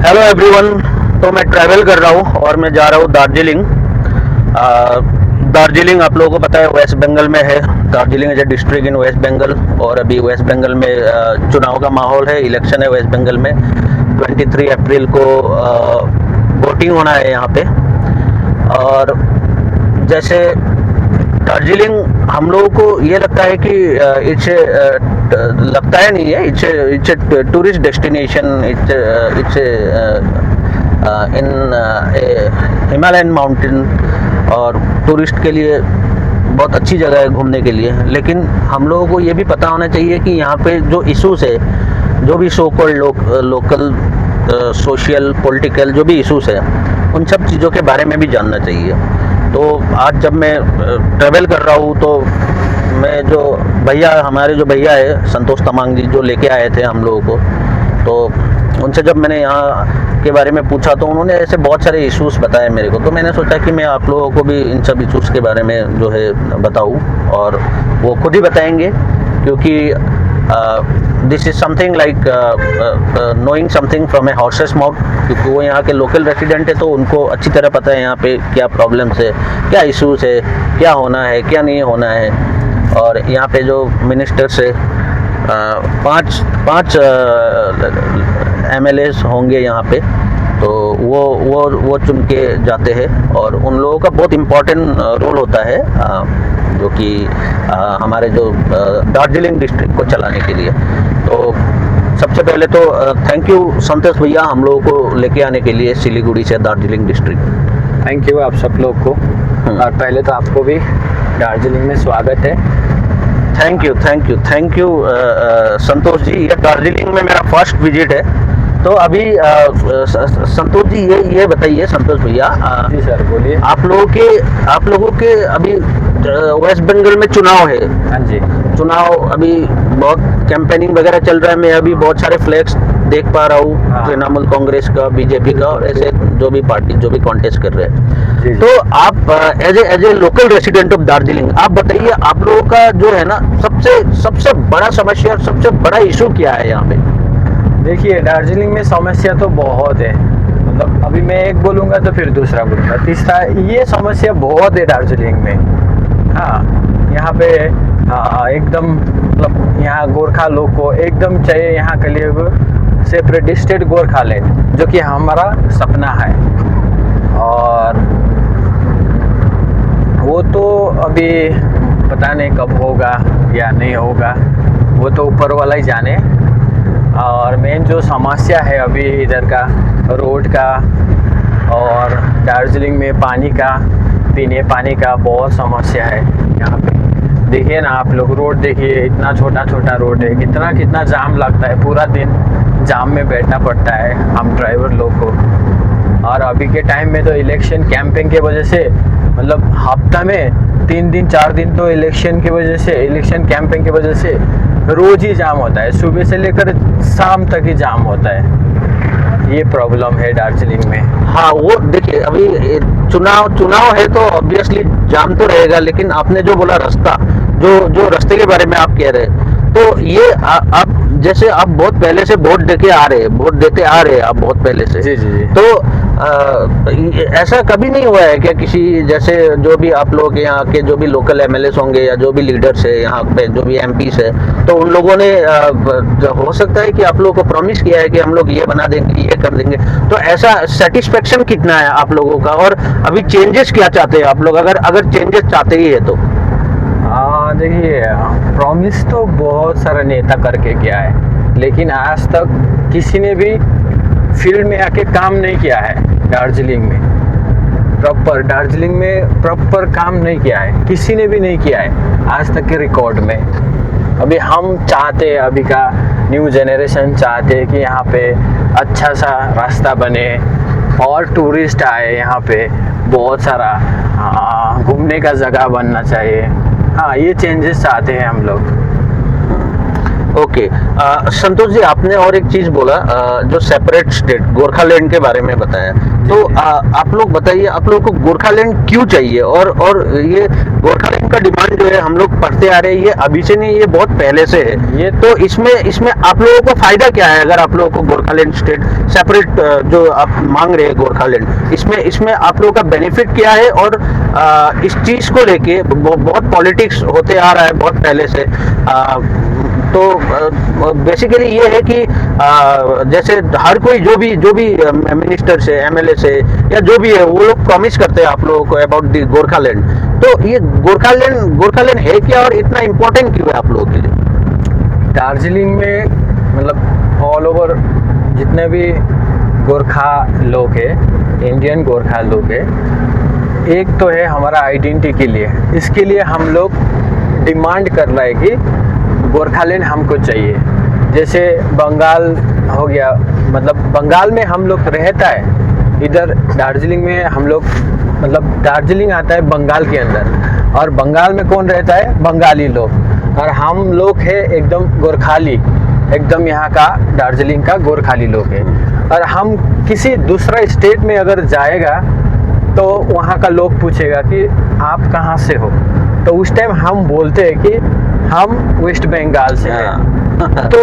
Hello everyone. तो मैं travel कर रहा हूँ और मैं जा रहा हूँ दार्जिलिंग। दार्जिलिंग आप लोगों को पता है वेस्ट बंगाल में है। Darjeeling is a district in West Bengal और अभी वेस्ट बंगाल में चुनाव का माहौल है, इलेक्शन है वेस्ट बंगाल में। 23 अप्रैल को वोटिंग होना है यहाँ पे। और जैसे दार्जिलिंग हम लोगों को ये लगता है कि इट्स लगता है नहीं है, it's tourist destination. It's in Himalayan mountain और टूरिस्ट के लिए बहुत अच्छी जगह है घूमने के लिए। लेकिन हम लोगों को ये भी पता होना चाहिए कि यहाँ पे जो इश्यूज है, जो भी so called local social political जो भी इश्यूज है, उन सब चीज़ों के बारे में भी जानना चाहिए। तो आज जब मैं ट्रैवल कर रहा हूँ तो मैं जो हमारे जो भैया है संतोष तमांग जी, जो लेके आए थे हम लोगों को, तो उनसे जब मैंने यहाँ के बारे में पूछा तो उन्होंने ऐसे बहुत सारे इश्यूज़ बताए मेरे को। तो मैंने सोचा कि मैं आप लोगों को भी इन सब इश्यूज़ के बारे में जो है बताऊँ, और वो खुद ही बताएंगे, क्योंकि this is something like knowing something from A horses mouth. क्योंकि वो यहाँ के लोकल रेसिडेंट है तो उनको अच्छी तरह पता है यहाँ पे क्या प्रॉब्लम्स है, क्या इश्यूज़ है, क्या होना है, क्या नहीं होना है। और यहाँ पे जो मिनिस्टर्स है, पाँच MLAs होंगे यहाँ पे, तो वो चुन के जाते हैं और उन लोगों का बहुत इम्पोर्टेंट रोल होता है, जो कि हमारे जो दार्जिलिंग डिस्ट्रिक्ट को चलाने के लिए। तो सबसे पहले तो थैंक यू संतोष भैया हम लोगों को लेके आने के लिए सिलीगुड़ी से दार्जिलिंग डिस्ट्रिक्ट। थैंक यू आप सब लोग को। और पहले तो आपको भी दार्जिलिंग में स्वागत है। Thank you Santosh ji. ये दार्जिलिंग में मेरा फर्स्ट विजिट है। तो अभी संतोष जी ये बताइए, संतोष भैया। जी सर बोलिए। आप लोगों के अभी वेस्ट बंगाल में चुनाव है। हाँ जी। चुनाव अभी बहुत कैंपेनिंग वगैरह चल रहा है। मैं अभी बहुत सारे फ्लैग्स देख पा रहा हूँ, तृणमूल कांग्रेस का, बीजेपी का, और ऐसे जो भी पार्टी जो भी कॉन्टेस्ट कर रहे हैं। तो आप as a local resident of Darjeeling, आप बताइए आप लोगों का जो है ना सबसे बड़ा समस्या, सबसे बड़ा इशू क्या है यहाँ पे? देखिए दार्जिलिंग में समस्या तो बहुत है। मतलब अभी मैं एक बोलूँगा तो फिर दूसरा बोलूँगा, तीसरा, ये समस्या बहुत है दार्जिलिंग में। हाँ, यहाँ पे एकदम मतलब यहाँ गोरखा लोग को एकदम चाहिए यहाँ के लिए सेपरेटिस्टेड गोरखालैंड, जो कि हमारा सपना है। और वो तो अभी पता नहीं कब होगा या नहीं होगा, वो तो ऊपर वाला ही जाने। और मेन जो समस्या है अभी इधर का रोड का और दार्जिलिंग में पानी का, पीने पानी का बहुत समस्या है यहाँ पे। देखिए ना आप लोग, रोड देखिए, इतना छोटा रोड है, कितना जाम लगता है, पूरा दिन जाम में बैठना पड़ता है हम ड्राइवर लोग को। और अभी के टाइम में तो इलेक्शन कैंपेन के वजह से, मतलब हफ्ता में 3 दिन 4 दिन तो इलेक्शन की वजह से, इलेक्शन कैंपेन की वजह से रोज ही जाम होता है, सुबह से लेकर शाम तक ही जाम होता है। ये प्रॉब्लम है दार्जिलिंग में। हाँ, वो देखिए अभी चुनाव है तो ऑब्वियसली जाम तो रहेगा। लेकिन आपने जो बोला रास्ता, जो रास्ते के बारे में आप कह रहे हैं, तो ये आप जैसे आप बहुत पहले से वोट देते आ रहे हैं आप बहुत पहले से। जी। तो ऐसा कभी नहीं हुआ है क्या किसी, जैसे जो भी आप लोग यहाँ के जो भी लोकल MLAs होंगे या जो भी लीडर्स है यहाँ पे, जो भी MPs है, तो उन लोगों ने हो सकता है कि आप लोगों को प्रॉमिस किया है कि हम लोग ये बना देंगे, ये कर देंगे, तो ऐसा सेटिस्फेक्शन कितना है आप लोगों का? और अभी चेंजेस क्या चाहते हैं आप लोग, अगर चेंजेस चाहते ही है तो? देखिए प्रॉमिस तो बहुत सारा नेता करके गया है, लेकिन आज तक किसी ने भी फील्ड में आके काम नहीं किया है। दार्जिलिंग में प्रॉपर काम नहीं किया है, किसी ने भी नहीं किया है आज तक के रिकॉर्ड में। अभी हम चाहते हैं, अभी का न्यू जनरेशन चाहते हैं कि यहाँ पे अच्छा सा रास्ता बने और टूरिस्ट आए, यहाँ पे बहुत सारा घूमने का जगह बनना चाहिए। हाँ, ये चेंजेस चाहते हैं हम लोग। ओके। संतोष जी, आपने और एक चीज बोला, जो सेपरेट स्टेट गोरखालैंड के बारे में बताया, तो आप लोग बताइए, आप लोग को गोरखालैंड क्यों चाहिए? और ये गोरखालैंड का डिमांड जो है हम लोग पढ़ते आ रहे हैं, ये अभी से नहीं, ये बहुत पहले से है। ये तो इसमें आप लोगों को फायदा क्या है अगर आप लोगों को गोरखालैंड स्टेट सेपरेट जो आप मांग रहे हैं गोरखालैंड, इसमें आप लोगों का बेनिफिट क्या है? और इस चीज को लेके बहुत पॉलिटिक्स होते आ रहा है बहुत पहले से। तो बेसिकली ये है कि जैसे हर कोई जो भी मिनिस्टर से, एमएलए से, या जो भी है, वो लोग प्रॉमिस करते हैं आप लोगों को अबाउट दी गोरखालैंड। तो ये गोरखालैंड है क्या, और इतना इम्पोर्टेंट क्यों है आप लोगों के लिए? दार्जिलिंग में मतलब ऑल ओवर जितने भी गोरखा लोग हैं, इंडियन गोरखा लोग हैं, एक तो है हमारा आइडेंटिटी के लिए, इसके लिए हम लोग डिमांड कर रहे हैं कि गोरखालैंड हमको चाहिए। जैसे बंगाल हो गया, मतलब बंगाल में हम लोग रहता है, इधर दार्जिलिंग में हम लोग, मतलब दार्जिलिंग आता है बंगाल के अंदर, और बंगाल में कौन रहता है? बंगाली लोग, और हम लोग है एकदम गोरखाली, एकदम यहाँ का दार्जिलिंग का गोरखाली लोग है। और हम किसी दूसरा स्टेट में अगर जाएगा तो वहाँ का लोग पूछेगा कि आप कहाँ से हो, तो उस टाइम हम बोलते हैं कि हम वेस्ट बंगाल से हैं। तो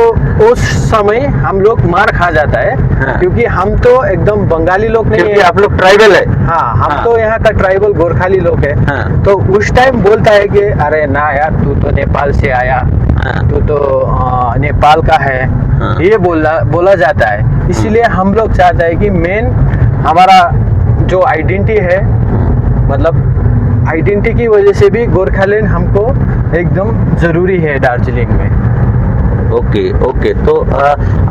उस समय हम लोग मार खा जाता है, क्योंकि हम तो एकदम बंगाली लोग नहीं है, आप लोग ट्राइबल है। हाँ, हम तो यहाँ का ट्राइबल गोरखाली लोग है। तो उस टाइम बोलता है कि अरे ना यार, तू तो नेपाल से आया, तू तो नेपाल का है, ये बोला जाता है। इसीलिए हम लोग चाहते हैं कि मेन हमारा जो आइडेंटिटी है, मतलब आइडेंटिटी की वजह से भी गोरखालैंड हमको एकदम ज़रूरी है दार्जिलिंग में। ओके। तो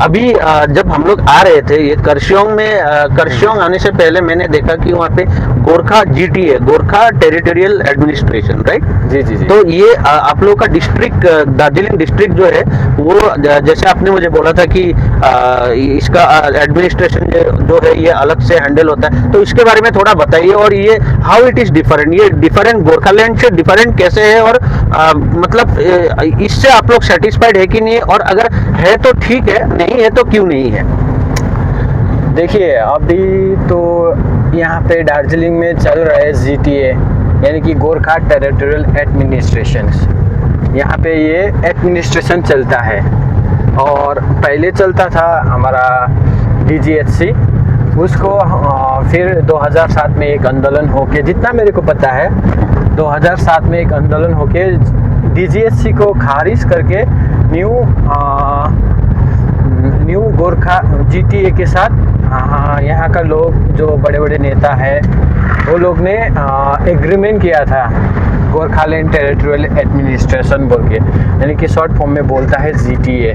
अभी जब हम लोग आ रहे थे ये करसियोंग में, करसियोंग आने से पहले मैंने देखा कि वहाँ पे Gorkha GTA, Gorkha territorial administration, right? जी। तो ये आप लोगों का डिस्ट्रिक्ट, दार्जिलिंग डिस्ट्रिक्ट जो है, वो जैसे आपने मुझे बोला था कि इसका एडमिनिस्ट्रेशन जो है ये अलग से हैंडल होता है, तो इसके बारे में थोड़ा बताइए। और ये हाउ इट इज डिफरेंट, ये डिफरेंट गोरखालैंड से डिफरेंट कैसे है? और मतलब इससे आप लोग सेटिस्फाइड है कि नहीं, और अगर है तो ठीक है, नहीं है तो क्यों नहीं है? देखिए, अभी तो यहाँ पे दार्जिलिंग में चल रहा है जीटीए, यानी कि गोरखा टेरिटोरियल एडमिनिस्ट्रेशन। यहाँ पे ये एडमिनिस्ट्रेशन चलता है, और पहले चलता था हमारा डीजीएचसी, उसको फिर 2007 में एक आंदोलन होके, जितना मेरे को पता है 2007 में एक आंदोलन होके डीजीएचसी को खारिज करके न्यू गोरखा जीटीए के साथ यहाँ का लोग जो बड़े बड़े नेता है, वो लोग ने एग्रीमेंट किया था गोरखालैंड टेरिटोरियल एडमिनिस्ट्रेशन बोल के, यानी कि शॉर्ट फॉर्म में बोलता है जीटीए।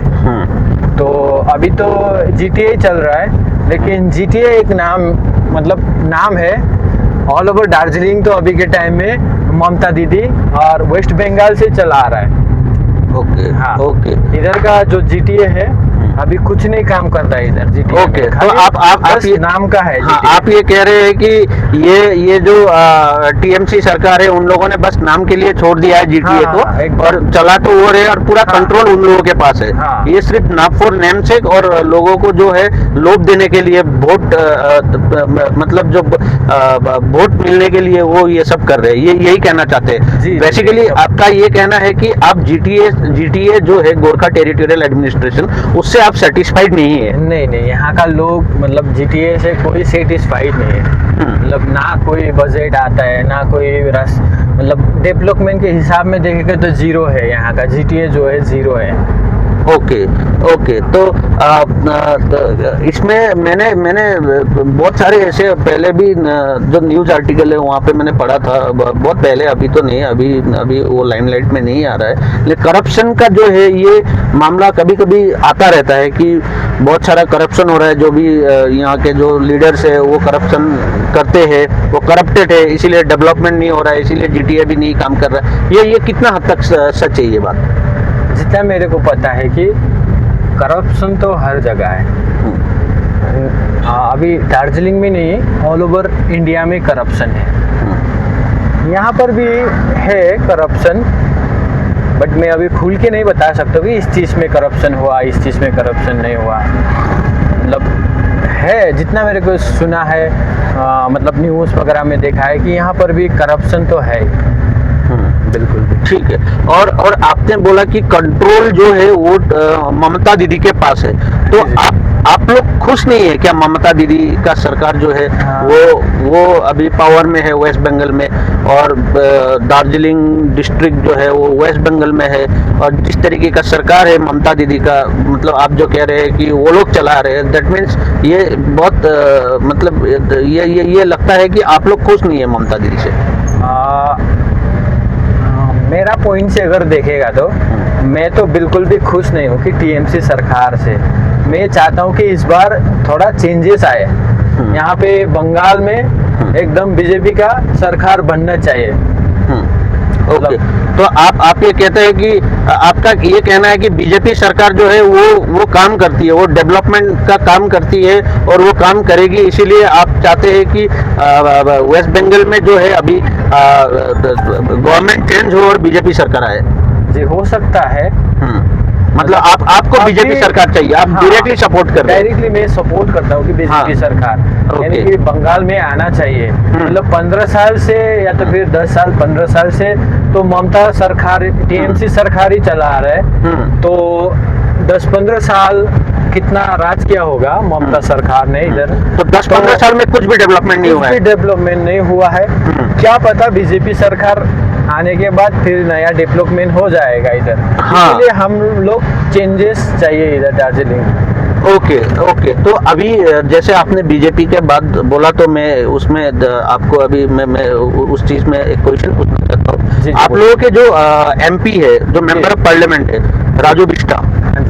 तो अभी तो जीटीए चल रहा है, लेकिन जीटीए एक नाम है। ऑल ओवर दार्जिलिंग तो अभी के टाइम में ममता दीदी और वेस्ट बंगाल से चला आ रहा है। ओके। इधर का जो जीटीए है अभी कुछ नहीं काम कर रहा है इधर जीटीए। ओके, तो आप ये नाम का है। हाँ, आप ये कह रहे हैं कि ये जो टीएमसी सरकार है, उन लोगों ने बस नाम के लिए छोड़ दिया है जीटीए को, और चला तो वो रहे, और पूरा कंट्रोल उन लोगों के पास है। ये सिर्फ नाम फॉर नेम से, और लोगों को जो है लोभ देने के लिए, वोट मतलब जो वोट मिलने के लिए वो ये सब कर रहे हैं, ये यही कहना चाहते हैं बेसिकली। आपका ये कहना है कि आप जीटीए जो है गोरखा टेरिटोरियल एडमिनिस्ट्रेशन, उससे आप सेटिस्फाइड नहीं है? नहीं, यहाँ का लोग मतलब जीटीए से कोई सेटिस्फाइड नहीं है। मतलब ना कोई बजट आता है, ना कोई मतलब डेवलपमेंट के हिसाब में देखेगा तो जीरो है, यहाँ का जीटीए जो है जीरो है। ओके। तो इसमें मैंने बहुत सारे ऐसे पहले भी जो न्यूज़ आर्टिकल है वहाँ पे मैंने पढ़ा था बहुत पहले, अभी तो नहीं, अभी वो लाइमलाइट में नहीं आ रहा है, लेकिन करप्शन का जो है ये मामला कभी कभी आता रहता है कि बहुत सारा करप्शन हो रहा है, जो भी यहाँ के जो लीडर्स है वो करप्शन करते हैं, वो करप्टेड है, इसीलिए डेवलपमेंट नहीं हो रहा है, इसीलिए जीटीए भी नहीं काम कर रहा है। ये कितना हद तक सच है ये बात? जितना मेरे को पता है कि करप्शन तो हर जगह है। अभी दार्जिलिंग में नहीं, ऑल ओवर इंडिया में करप्शन है। यहाँ पर भी है करप्शन, बट मैं अभी खुल के नहीं बता सकता कि इस चीज़ में करप्शन हुआ, इस चीज़ में करप्शन नहीं हुआ। मतलब है, जितना मेरे को सुना है, मतलब न्यूज़ वगैरह में देखा है कि यहाँ पर भी करप्शन तो है। बिल्कुल ठीक है। और आपने बोला कि कंट्रोल जो है वो ममता दीदी के पास है, तो आप लोग खुश नहीं है क्या? ममता दीदी का सरकार जो है वो अभी पावर में है वेस्ट बंगाल में, और दार्जिलिंग डिस्ट्रिक्ट जो है वो वेस्ट बंगाल में है, और जिस तरीके का सरकार है ममता दीदी का, मतलब आप जो कह रहे हैं कि वो लोग चला रहे हैं, दैट मीन्स ये बहुत मतलब ये लगता है कि आप लोग खुश नहीं है ममता दीदी से। मेरा पॉइंट से अगर देखेगा तो मैं तो बिल्कुल भी खुश नहीं हूँ कि टीएमसी सरकार से। मैं चाहता हूँ कि इस बार थोड़ा चेंजेस आए यहाँ पे बंगाल में, एकदम बीजेपी का सरकार बनना चाहिए। ओके, तो आप ये कहते हैं कि आपका ये कहना है कि बीजेपी सरकार जो है वो काम करती है, वो डेवलपमेंट का काम करती है और वो काम करेगी, इसीलिए आप चाहते हैं कि वेस्ट बंगाल में जो है अभी गवर्नमेंट चेंज हो और बीजेपी सरकार आए। जी, हो सकता है। मतलब आपको बीजेपी सरकार चाहिए, आप डायरेक्टली सपोर्ट कर रहे हैं? डायरेक्टली मैं सपोर्ट करता हूँ कि बीजेपी सरकार यानी कि बंगाल में आना चाहिए। मतलब 15 साल से या तो फिर 10 साल 15 साल से तो ममता सरकार, टीएमसी सरकार ही चला रहा है, तो 10-15 साल कितना राज किया होगा ममता सरकार ने इधर। तो 10-15 साल में कुछ भी डेवलपमेंट नहीं हुआ है। डेवलपमेंट नहीं हुआ है। क्या पता बीजेपी सरकार आने के बाद फिर नया डेवलपमेंट हो जाएगा इधर। इसलिए हम लोग चेंजेस चाहिए इधर दार्जिलिंग। ओके, तो अभी जैसे आपने बीजेपी के बाद बोला, तो मैं उसमें आपको अभी मैं उस चीज में एक क्वेश्चन पूछना चाहता हूँ। आप लोगों के जो एमपी है, जो मेंबर ऑफ पार्लियामेंट है, राजू बिष्टा, तो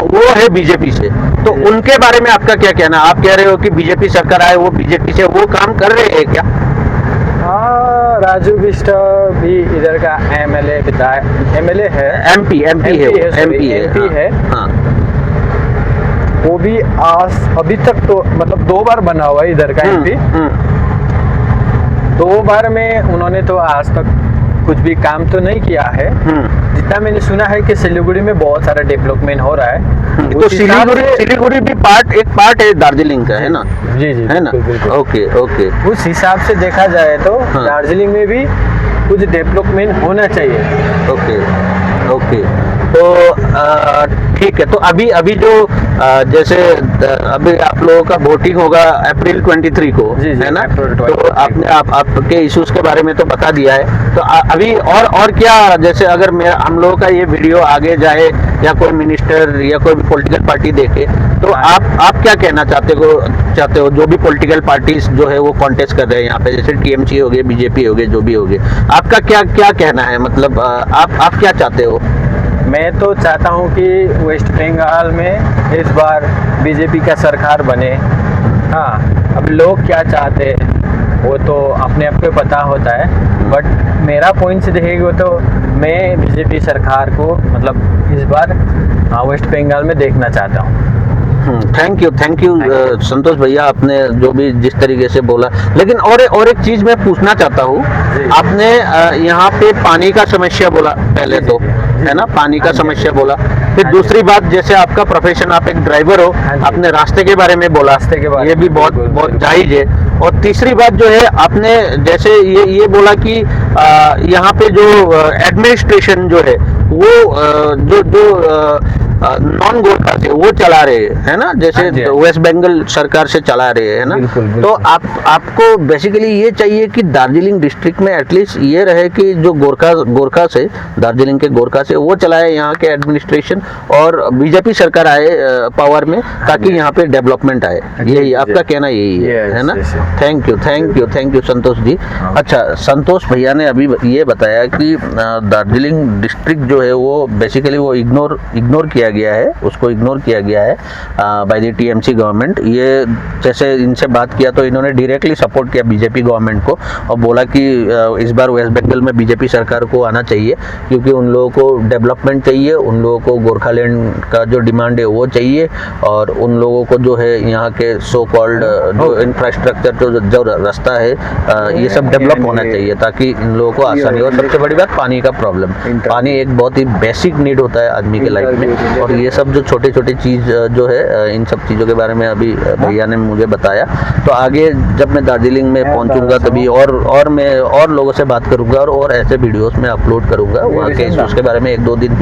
वो है बीजेपी से, तो उनके बारे में आपका क्या कहना? आप कह रहे हो कि बीजेपी सरकार आए, वो बीजेपी से वो काम कर रहे हैं क्या? हाँ, राजू बिष्ट भी इधर का एमएलए है, एमपी है। हाँ। वो भी अभी तक तो मतलब 2 बार बना हुआ है इधर का एमपी। 2 बार में उन्होंने तो आज तक कुछ भी काम तो नहीं किया है। जितना मैंने सुना है कि सिलीगुड़ी में बहुत सारा डेवलपमेंट हो रहा है। तो सिलीगुड़ी भी एक पार्ट है दार्जिलिंग का, है ना? जी, है ना? ओके। उस हिसाब से देखा जाए तो दार्जिलिंग में भी कुछ डेवलपमेंट होना चाहिए। ओके, तो ठीक है। तो अभी जो जैसे अभी आप लोगों का वोटिंग होगा अप्रैल 23 को, है ना? तो आपने आपके इश्यूज के बारे में तो बता दिया है। तो अभी और क्या, जैसे अगर हम लोगों का ये वीडियो आगे जाए या कोई मिनिस्टर या कोई भी पॉलिटिकल पार्टी देखे, तो आप क्या कहना चाहते हो? जो भी पॉलिटिकल पार्टीज जो है वो कॉन्टेस्ट कर रहे हैं यहाँ पे, जैसे टीएमसी हो गए, बीजेपी हो गए, जो भी हो गए, आपका क्या कहना है? मतलब आप क्या चाहते हो? मैं तो चाहता हूँ कि वेस्ट बंगाल में इस बार बीजेपी का सरकार बने। हाँ, अब लोग क्या चाहते हैं वो तो अपने आप को पता होता है, बट मेरा पॉइंट से देखेंगे तो मैं बीजेपी सरकार को मतलब इस बार वेस्ट बंगाल में देखना चाहता हूँ। थैंक यू संतोष भैया, आपने जो भी जिस तरीके से बोला। लेकिन और एक चीज मैं पूछना चाहता हूँ, आपने यहाँ पे पानी का समस्या बोला पहले, तो है ना, पानी का समस्या बोला। फिर दूसरी बात, जैसे आपका प्रोफेशन, आप एक ड्राइवर हो, आपने रास्ते के बारे में बोला, ये भी बहुत जायज है। और तीसरी बात जो है, आपने जैसे ये बोला कि यहाँ पे जो एडमिनिस्ट्रेशन जो है वो जो नॉन गोरखा से वो चला रहे हैं, है ना? जैसे वेस्ट बंगाल सरकार से चला रहे हैं, है ना? तो आपको बेसिकली ये चाहिए कि दार्जिलिंग डिस्ट्रिक्ट में एटलीस्ट ये रहे कि जो गोरखा से, दार्जिलिंग के गोरखा से वो चलाए यहाँ के एडमिनिस्ट्रेशन, और बीजेपी सरकार आए पावर में, ताकि यहाँ पे डेवलपमेंट आए। यही आपका कहना, यही है ना? Thank you Santosh ji. अच्छा, संतोष भैया ने अभी ये बताया कि दार्जिलिंग डिस्ट्रिक्ट जो है वो बेसिकली वो इग्नोर किया किया गया है, उसको इग्नोर किया गया है बाय द टीएमसी गवर्नमेंट। ये जैसे इनसे बात किया तो इन्होंने डायरेक्टली सपोर्ट किया बीजेपी गवर्नमेंट को और बोला कि इस बार वेस्ट बंगाल में बीजेपी सरकार को आना चाहिए, क्योंकि उन लोगों को डेवलपमेंट चाहिए, उन लोगों को गोरखालैंड का जो डिमांड है वो चाहिए, और उन लोगों को जो है यहाँ के सो कॉल्ड जो इंफ्रास्ट्रक्चर जो रास्ता है ये सब डेवलप होना चाहिए ताकि इन लोगों को आसानी हो। सबसे बड़ी बात पानी का प्रॉब्लम, पानी एक बहुत ही बेसिक नीड होता है आदमी के लाइफ में, और ये सब जो छोटे छोटे चीज़ जो है इन सब चीज़ों के बारे में अभी भैया ने मुझे बताया। तो आगे जब मैं दार्जिलिंग में पहुंचूंगा तभी और मैं और लोगों से बात करूंगा और ऐसे वीडियोस में अपलोड करूंगा वहाँ के उसके बारे में। 1-2 दिन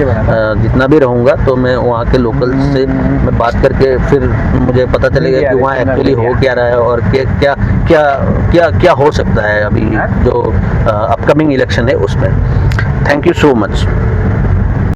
जितना भी रहूंगा तो मैं वहाँ के लोकल से मैं बात करके फिर मुझे पता चलेगा कि वहाँ एक्चुअली हो क्या रहा है और क्या क्या क्या क्या हो सकता है अभी जो अपकमिंग इलेक्शन है उसमें। Thank you so much.